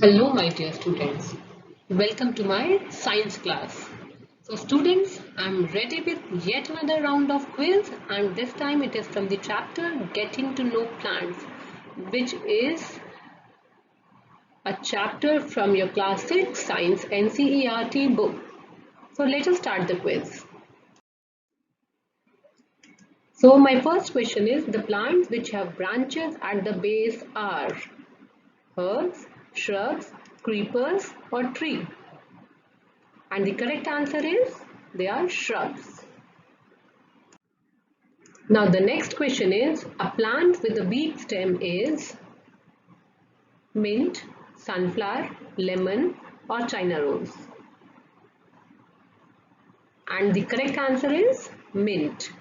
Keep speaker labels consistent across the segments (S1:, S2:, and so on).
S1: Hello, my dear students. Welcome to my science class. So, students, I'm ready with yet another round of quiz, and this time it is from the chapter Getting to Know Plants, which is a chapter from your class 6 Science NCERT book. So, let us start the quiz. So, my first question is the plants which have branches at the base are herbs, shrubs, creepers, or tree? And the correct answer is they are shrubs. Now the next question is a plant with a weak stem is mint, sunflower, lemon or China rose. And the correct answer is mint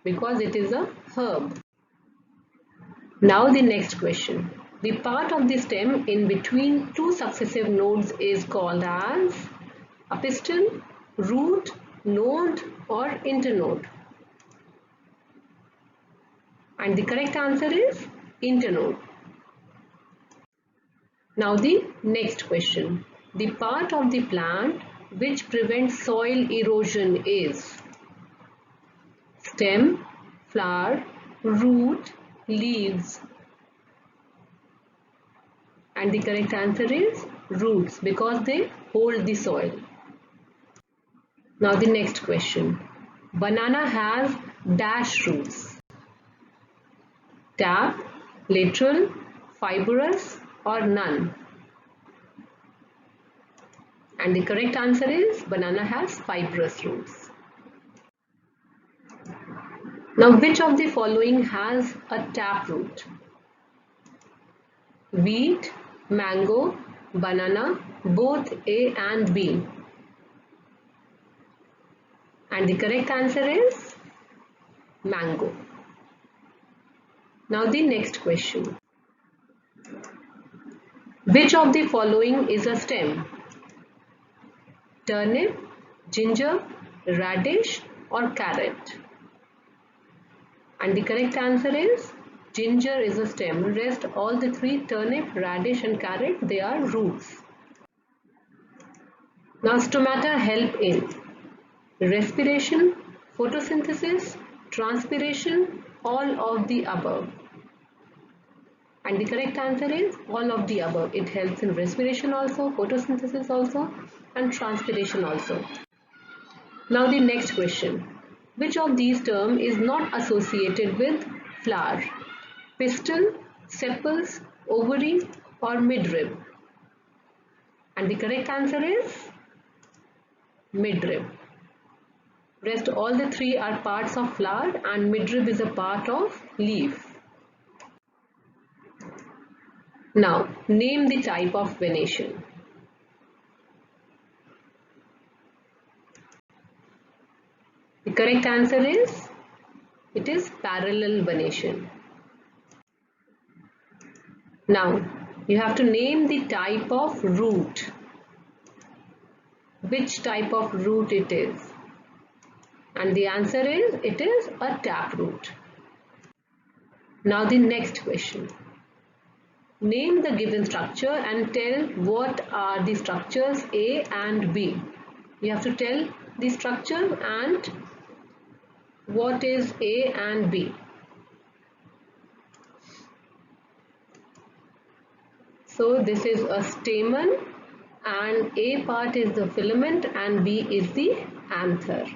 S1: because it is a herb. Now the next question. The part of the stem in between two successive nodes is called as a pistil, root, node or internode. And the correct answer is internode. Now the next question. The part of the plant which prevents soil erosion is stem, flower, root, leaves. And the correct answer is roots because they hold the soil. Now the next question. Banana has dash roots. Tap, lateral, fibrous or none. And the correct answer is banana has fibrous roots. Now which of the following has a taproot? Wheat, mango, banana, both A and B. And the correct answer is mango. Now the next question. Which of the following is a stem? Turnip, ginger, radish or carrot? And the correct answer is ginger is a stem. Rest all the three, turnip, radish and carrot, they are roots. Now stomata help in respiration, photosynthesis, transpiration, all of the above. And the correct answer is all of the above. It helps in respiration also, photosynthesis also and transpiration also. Now the next question. Which of these terms is not associated with flower? Pistil, sepals, ovary or midrib? And the correct answer is midrib. Rest all the three are parts of flower and midrib is a part of leaf. Now name the type of venation. The correct answer is it is parallel venation. Now you have to name the type of root. Which type of root it is? And the answer is it is a taproot. Now the next question. Name the given structure and tell what are the structures A and B. You have to tell the structure and what is A and B. So this is a stamen and A part is the filament and B is the anther.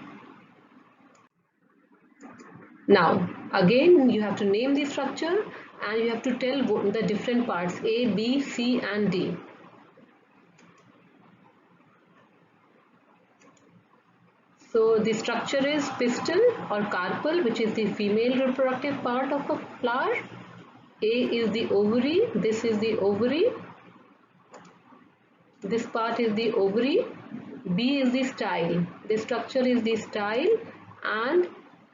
S1: Now again you have to name the structure and you have to tell the different parts A, B, C and D. So the structure is pistil or carpel, which is the female reproductive part of a flower. A is the ovary, this is the ovary, this part is the ovary. B is the style, this structure is the style and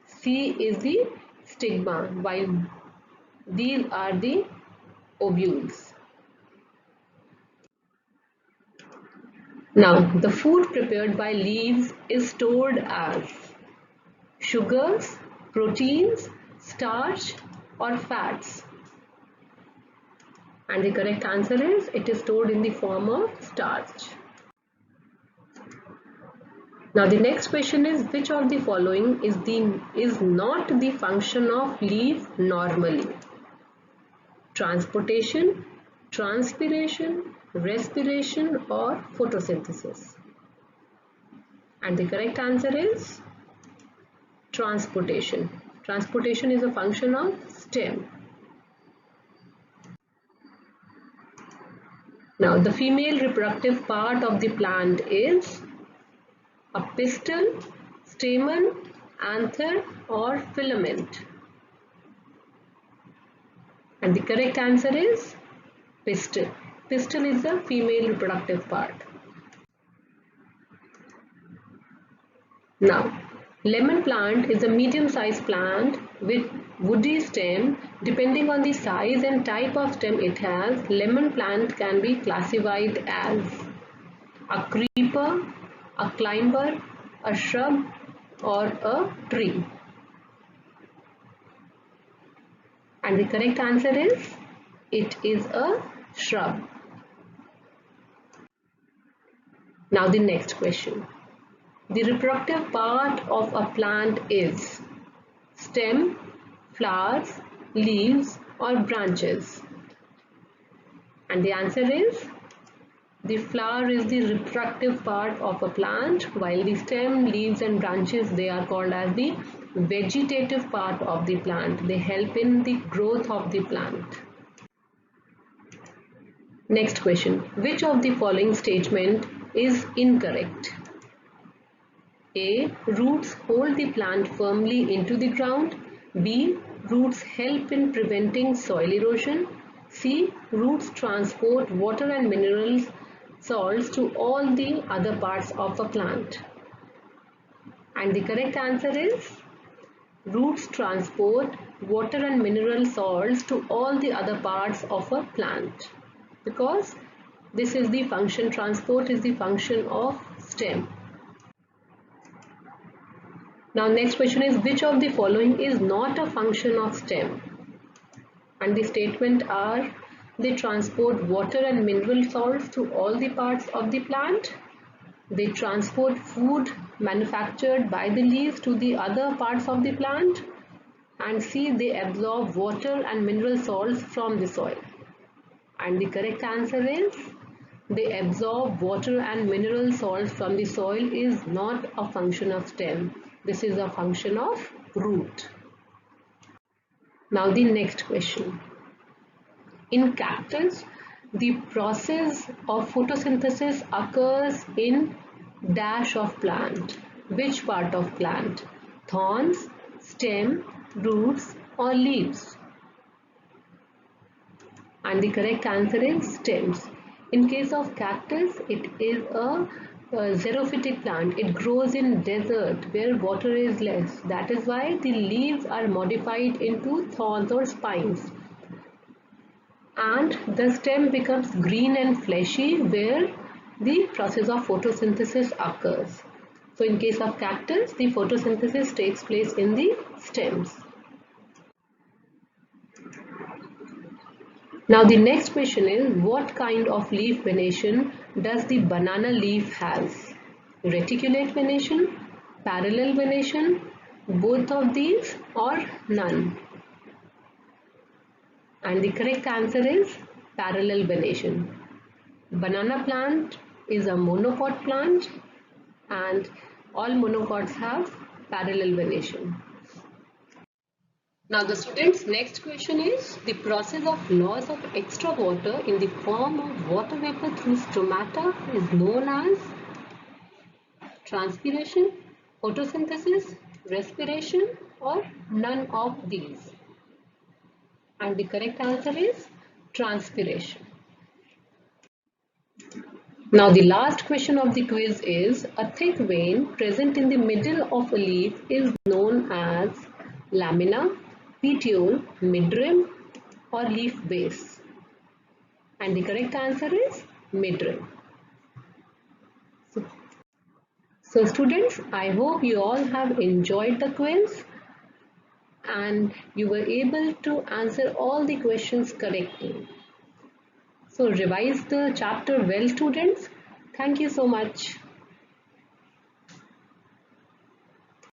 S1: C is the stigma, while these are the ovules. Now the food prepared by leaves is stored as sugars, proteins, starch or fats. And the correct answer is it is stored in the form of starch. Now the next question is which of the following is not the function of leaf normally? Transportation, transpiration, respiration or photosynthesis? And the correct answer is transportation. Transportation is a function of stem. Now the female reproductive part of the plant is a pistil, stamen, anther or filament. And the correct answer is pistil. Pistil is the female reproductive part. Now, lemon plant is a medium-sized plant with woody stem. Depending on the size and type of stem it has, lemon plant can be classified as a creeper, a climber, a shrub or a tree. And the correct answer is it is a shrub. Now the next question. The reproductive part of a plant is stem, flowers, leaves or branches. And the answer is the flower is the reproductive part of a plant, while the stem, leaves and branches, they are called as the vegetative part of the plant. They help in the growth of the plant. Next question. Which of the following statement is incorrect? A. Roots hold the plant firmly into the ground. B. Roots help in preventing soil erosion. C. Roots transport water and minerals salts to all the other parts of a plant. And the correct answer is roots transport water and mineral salts to all the other parts of a plant, because this is the function, transport is the function of stem. Now next question is which of the following is not a function of stem? And the statement are they transport water and mineral salts to all the parts of the plant. They transport food manufactured by the leaves to the other parts of the plant. And C. They absorb water and mineral salts from the soil. And the correct answer is they absorb water and mineral salts from the soil is not a function of stem. This is a function of root. Now the next question. In cactus, the process of photosynthesis occurs in dash of plant. Which part of plant? Thorns, stem, roots or leaves? And the correct answer is stems. In case of cactus, it is a xerophytic plant. It grows in desert where water is less. That is why the leaves are modified into thorns or spines. And the stem becomes green and fleshy where the process of photosynthesis occurs. So in case of cactus, the photosynthesis takes place in the stems. Now the next question is what kind of leaf venation does the banana leaf has? Reticulate venation, parallel venation, both of these or none? And the correct answer is parallel venation. Banana plant is a monocot plant and all monocots have parallel venation. Now the students' next question is the process of loss of extra water in the form of water vapor through stomata is known as transpiration, photosynthesis, respiration or none of these. And the correct answer is transpiration. Now the last question of the quiz is a thick vein present in the middle of a leaf is known as lamina, petiole, midrim or leaf base. And the correct answer is midrim. So students, I hope you all have enjoyed the quiz and you were able to answer all the questions correctly. So revise the chapter well, students. Thank you so much.